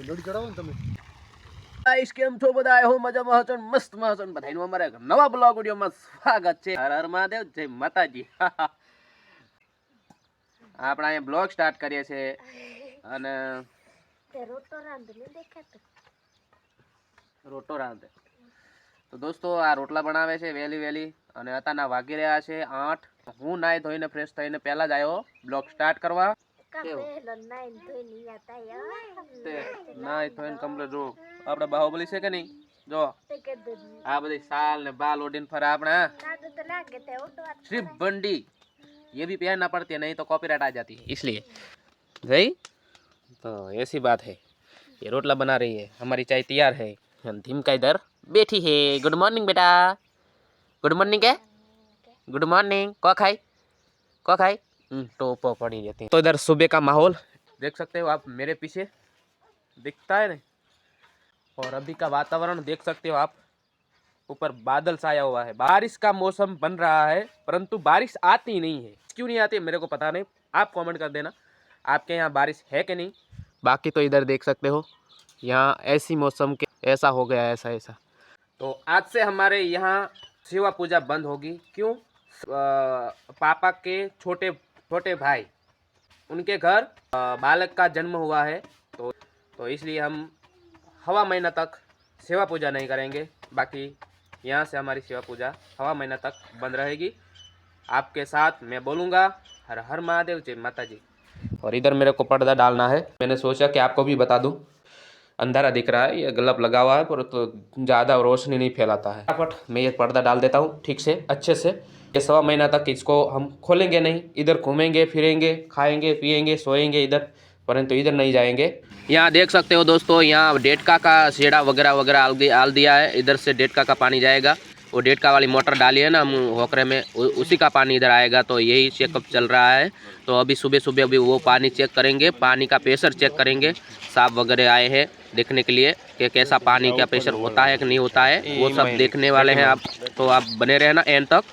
લોડી ચડાવો ને તમે ગાઈસ કેમ છો બધા? આઈ હો મજામાં હશો ને મસ્તમાં હશો ને બધાનું અમારે નવા બ્લોગ વિડિયોમાં સ્વાગત છે. હર હર મહાદેવ, જય માતાજી. આપણે અહીંયા બ્લોગ સ્ટાર્ટ કરીએ છીએ અને રોટો રાંધે. તો દોસ્તો આ રોટલા બનાવે છે વેલી વેલી અને અત્યારના વાગી રહ્યા છે 8. હું નાઈ ધોઈને ફ્રેશ થઈને પહેલા જ આવ્યો બ્લોગ સ્ટાર્ટ કરવા. નાઈ ધોઈને કમ્પ્લીટ જો આપણે બાહુબલી છે કે નહીં જો આ બધી સાલ ને બાલ ઓડીને ફરે આપણે सिर्फ बंडी ये भी पहनना पड़ती है नहीं तो कॉपीराइट आ जाती है इसलिए सही तो ऐसी बात है. ये रोटला बना रही है, हमारी चाय तैयार है. धीम का इधर बैठी है. गुड मॉर्निंग बेटा. गुड मॉर्निंग है. Good morning. को खाई टोपो पड़ी रहती है. तो इधर सुबह का माहौल देख सकते हो आप मेरे पीछे दिखता है ना. और अभी का वातावरण देख सकते हो आप. ऊपर बादल छाया हुआ है. बारिश का मौसम बन रहा है परंतु बारिश आती नहीं है. क्यों नहीं आती मेरे को पता नहीं. आप कमेंट कर देना आपके यहाँ बारिश है कि नहीं. बाकी तो इधर देख सकते हो यहाँ ऐसी मौसम के ऐसा हो गया ऐसा ऐसा. तो आज से हमारे यहाँ शिवा पूजा बंद होगी. क्यों? पापा के छोटे छोटे भाई उनके घर बालक का जन्म हुआ है तो इसलिए हम हवा महीना तक सेवा पूजा नहीं करेंगे. बाकी यहाँ से हमारी सेवा पूजा हवा महीना तक बंद रहेगी. आपके साथ मैं बोलूँगा हर हर महादेव, जय माता जी. और इधर मेरे को पर्दा डालना है. मैंने सोचा कि आपको भी बता दूँ. अंधारा दिख रहा है, ये गलत लगा हुआ है पर तो ज़्यादा रोशनी नहीं फैलाता है. फटाफट मैं ये पर्दा डाल देता हूँ ठीक से अच्छे से. ये सवा महीना तक इसको हम खोलेंगे नहीं. इधर घूमेंगे फिरेंगे खाएंगे पिएंगे सोएंगे इधर, परंतु इधर नहीं जाएंगे. यहाँ देख सकते हो दोस्तों यहाँ डेटका का शेड़ा वगैरह वगैरह आल दिया है. इधर से डेटका का पानी जाएगा. वो डेटका वाली मोटर डाली है ना हम होकरे में, उसी का पानी इधर आएगा. तो यही चेकअप चल रहा है. तो अभी सुबह सुबह अभी वो पानी चेक करेंगे. पानी का प्रेशर चेक करेंगे. साहब वगैरह आए हैं देखने के लिए कि कैसा पानी का प्रेशर होता है कि नहीं होता है. वो सब देखने वाले हैं आप. तो आप बने रहना एंड तक.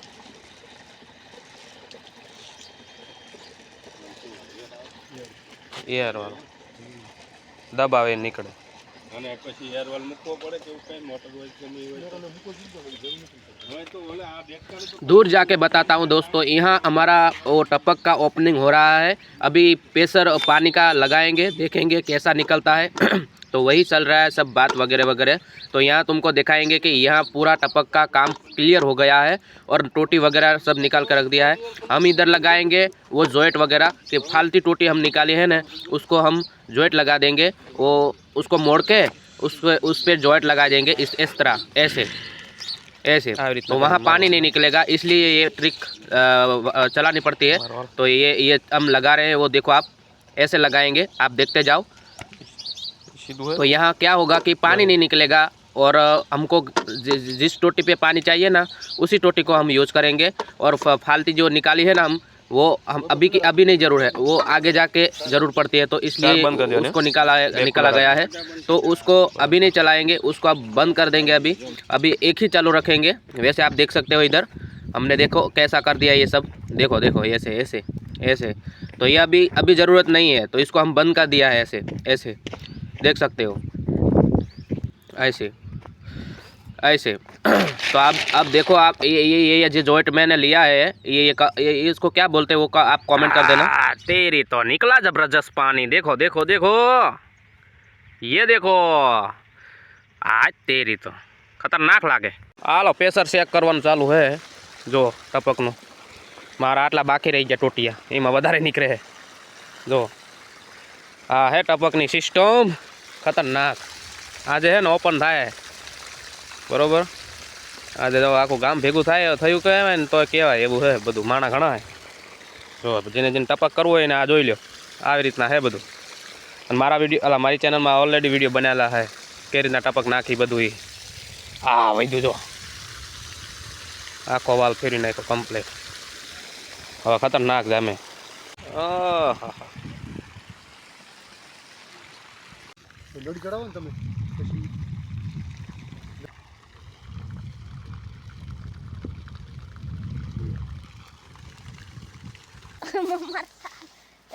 एयरवाल दबावे निकले અને પછી એરવાલ મૂકવો પડે કે કઈ મોટર હોય કે નહીં હોય તો ઓલે આ દેખતા दूर जाके बताता हूँ दोस्तों. यहाँ हमारा वो टपक का ओपनिंग हो रहा है. अभी प्रेशर पानी का लगाएंगे देखेंगे कैसा निकलता है. तो वही चल रहा है सब बात वगैरह वगैरह. तो यहाँ तुमको दिखाएंगे कि यहाँ पूरा टपक का काम क्लियर हो गया है और टोटी वगैरह सब निकाल कर रख दिया है. हम इधर लगाएंगे वो जॉइंट वगैरह कि फालतू टोटी हम निकाली है ना उसको हम जॉइंट लगा देंगे. वो उसको मोड़ के उस पर जॉइंट लगा देंगे इस तरह ऐसे ऐसे. तो वहाँ पानी नहीं निकलेगा इसलिए ये ट्रिक चलानी पड़ती है. तो ये हम लगा रहे हैं वो देखो आप ऐसे लगाएंगे आप देखते जाओ. तो यहाँ क्या होगा कि पानी नहीं निकलेगा और हमको जिस टोटी पे पानी चाहिए ना उसी टोटी को हम यूज़ करेंगे. और फालतू जो निकाली है ना वो हम अभी नहीं ज़रूर है, वो आगे जाके ज़रूर पड़ती है. तो इसलिए उसको निकाला गया है. तो उसको अभी नहीं चलाएंगे, उसको अब बंद कर देंगे. अभी एक ही चालू रखेंगे. वैसे आप देख सकते हो इधर हमने देखो कैसा कर दिया ये सब. देखो देखो ऐसे ऐसे ऐसे. तो ये अभी ज़रूरत नहीं है तो इसको हम बंद कर दिया है ऐसे ऐसे देख सकते हो ऐसे ऐसे. तो अब देखो आप ये जो जॉइंट मैंने लिया है ये इसको क्या बोलते हैं वो आप कमेंट कर देना. तेरी तो निकला जबरदस्त पानी. देखो देखो देखो ये देखो आज तेरी तो खतरनाक लागे. हालो प्रेशर चेक करવાનું ચાલુ है. जो टपकનું મારા આટલા બાકી રહી ગયા ટોટિયા એમાં વધારે નીકળે છે. જો આ હે ટપકની સિસ્ટમ ખતરનાક. આજે હે ને ઓપન થાય બરોબર. આજે જો આખું ગામ ભેગું થાય થયું કહેવાય ને તો કહેવાય એવું છે બધું. માણા ઘણા છે જો જેને જેને ટપક કરવું હોય ને આ જોઈ લો આવી રીતના છે બધું. અને મારી ચેનલમાં ઓલરેડી વિડીયો બનેલા છે કઈ રીતના ટપક નાખી બધું. એ આ વૈદ્યું જો આખો વાલ ફેરી નાખ્યો કમ્પ્લીટ. હવે ખતરનાક જામે. લોડી ચડાવો ને તમે પછી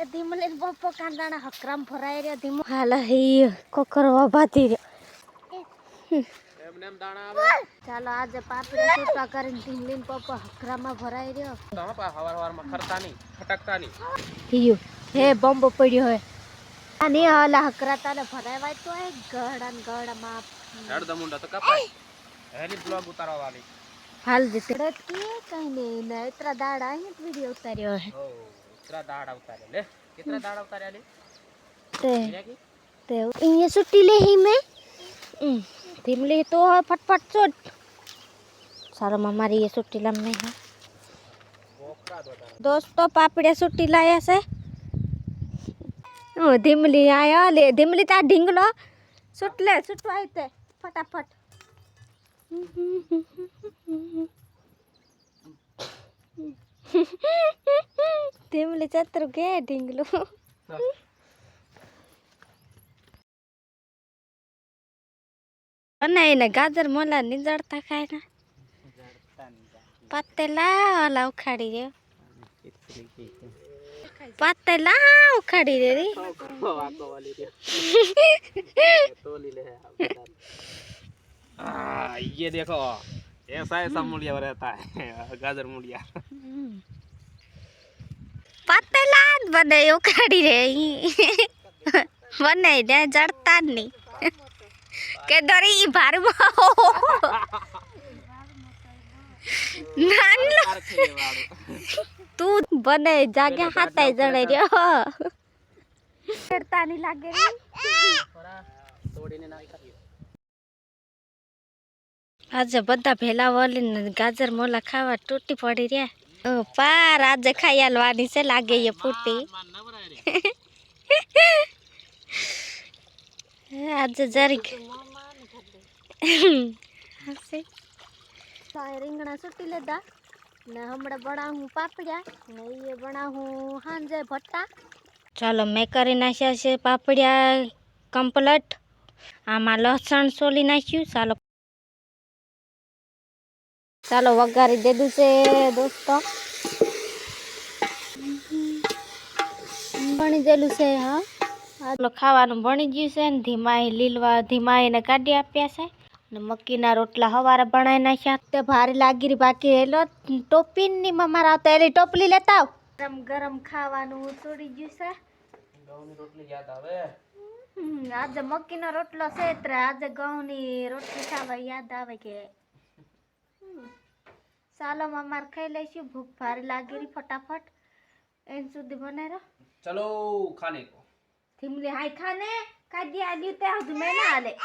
એ ધીમલે પપ્પો કાંદાણા હકરામ ભરાઈ રહ્યો ધીમો હાલ હે કોકર વાભાતી રહ્યો એમને એમ દાણા આવે ચાલો આજે પાપડા છૂટા કરીને ધીમલીન પપ્પો હકરામાં ભરાઈ રહ્યો તો હવાર હવારમાં ખરતા નહીં ખટકતા નહીં હિયો હે બોમ્બ પડ્યો હે આની હાલા હકરાતા ને ભરાવાય તો એ ગળા ને ગળામાં ઝાડ દમુંડા તો કપાય એની બ્લોગ ઉતારવા વાળી હાલ દીતે કે કઈ નહીં ને ઇતરા દાડા અહીં વિડિયો ઉતાર્યો હે ઓ કેટલા દાડા ઉતારે લે કેટલા દાડા ઉતાર્યા લે તે ये छुट्टी ले ही मैं धीमली तो फटफट चोट सारा हमारी ये छुट्टी लम्बे है दोस्तों पापड़े छुट्टी लाया से ओ धीमली आया ले धीमली ता ढींगलो छुट ले छुटवाई ते फटाफट धीमली चतर के ढींगलो ने गाजर मोला नहीं जड़ता खाए ना पत्तेला वाला उखाड़ी रे पत्तेला उखाड़ी रे रे ये देखो ऐसा ऐसा मूलिया रहता है गाजर मूलिया पत्तेला बने उखाड़ी रे बने ने जड़ता नहीं के दरी भार नानलो तू बने जागे हाथे जड़े रे करता नहीं लागे रे तोड़ीने ना करियो आज बड़ा भेला वाली गाजर मोला खावा टूटी पड़ी रे पार आज खायालवानी से लागे ये फूटी आज जरीक રીંગણા સુટી લેતા ને હમણાં બનાવું પાપડિયા ને એ બનાવું હાંજે ભટ્ટા ચાલો મેં કરી નાખ્યા છે પાપડિયા કમ્પ્લીટ આમાં લસણ સોલી નાખ્યું ચાલો ચાલો વઘારી દીધું છે દોસ્તો બની ગયેલું છે હા આટલો ખાવાનું બની ગયું છે ને ધીમા એને કાઢી આપ્યા છે ને મક્કીના રોટલા હવારે બનાવી નાખ્યા તે ભારે લાગી રહી બાકી હેલો ટોપીની મારા આવતા એલી ટોપલી લેતા આવ ગરમ ગરમ ખાવાનું છોડી ગયું છે ઘઉંની રોટલી યાદ આવે આજે મક્કીનો રોટલો છે એટલે આજે ઘઉંની રોટલી ખાવા યાદ આવે કે ચાલો માર ખાઈ લઈશું ભૂખ ભારે લાગી રહી ફટાફટ એન સુધી બનાવી રહો चलो खाने को धीमली हाय खाने का दिया दी ते आज मैं ना आले